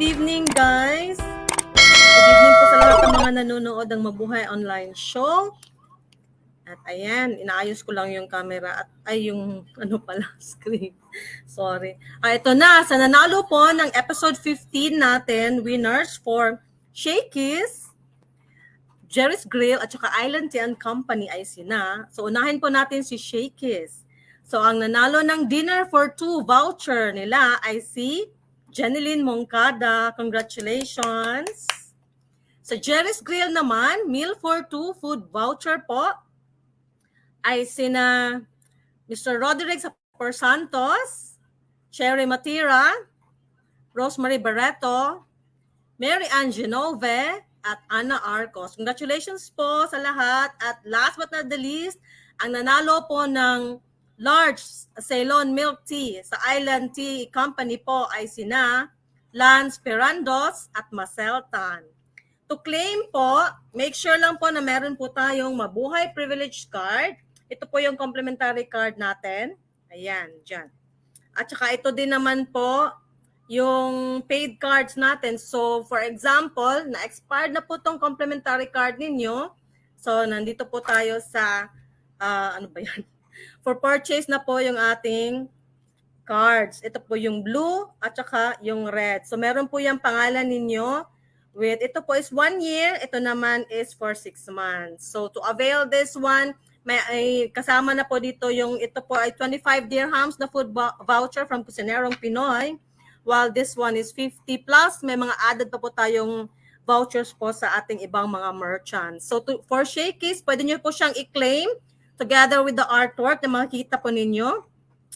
evening guys. Good evening po sa lahat ng mga nanonood ng Mabuhay Online Show. At ayan, inaayos ko lang yung camera at yung screen. Sorry. Ito na, sa nanalo po ng episode 15 natin, winners for Shakey's, Jerry's Grill at saka Island Tea and Company ay sina. So unahin po natin si Shakey's. So ang nanalo ng dinner for two voucher nila ay si Jeneline Moncada. Congratulations. Sa Jerry's Grill naman, meal for two food voucher po ay sina Mr. Roderick Sapor Santos, Cherry Matira, Rosemary Barreto, Mary Ann Genove, at Ana Arcos. Congratulations po sa lahat. At last but not the least, ang nanalo po ng large Ceylon milk tea sa Island Tea Company po ay sina Lance Perandos at Marcel Tan. To claim po, make sure lang po na meron po tayong Mabuhay Privilege Card. Ito po yung complimentary card natin. Ayan, dyan. At saka ito din naman po yung paid cards natin. So, for example, na-expired na po tong complimentary card ninyo. So, nandito po tayo sa, For purchase na po yung ating cards. Ito po yung blue at saka yung red. So, meron po yung pangalan ninyo. Ito po is 1 year. Ito naman is for 6 months. So, to avail this one, may kasama na po dito yung ito po ay 25 dirhams na food voucher from Kusinerong Pinoy, while this one is 50 plus. May mga added pa po tayong vouchers po sa ating ibang mga merchants. So for Shakey's, pwede nyo po siyang i-claim together with the artwork na makikita po ninyo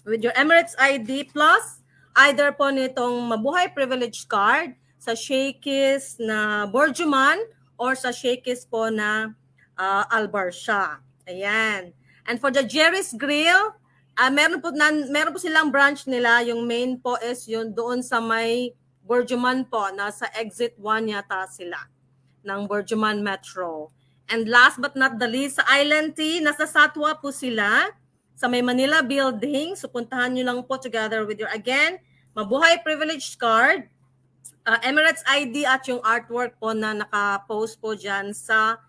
with your Emirates ID plus either po nitong Mabuhay Privilege Card sa Shakey's na Borjuman or sa Shakey's po na Albarsha. Ayan. And for the Jerry's Grill, meron po silang branch nila. Yung main po is yun doon sa may Borjuman po. Nasa exit 1 yata sila ng Borjuman Metro. And last but not the least, sa Island Tea, nasa Satwa po sila sa may Manila Building. So puntahan nyo lang po together with your, again, Mabuhay Privilege Card, Emirates ID at yung artwork po na naka-post po dyan sa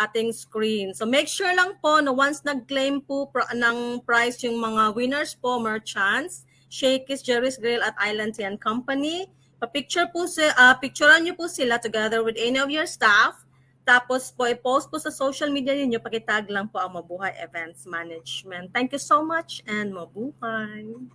ating screen. So make sure lang po na once nag-claim po ng price yung mga winners po, merchants, Shakey's, Jerry's Grill at Island Tea and Company, picturean nyo po sila together with any of your staff. Tapos po, i-post po sa social media ninyo, pakitag lang po ang Mabuhay Events Management. Thank you so much and mabuhay!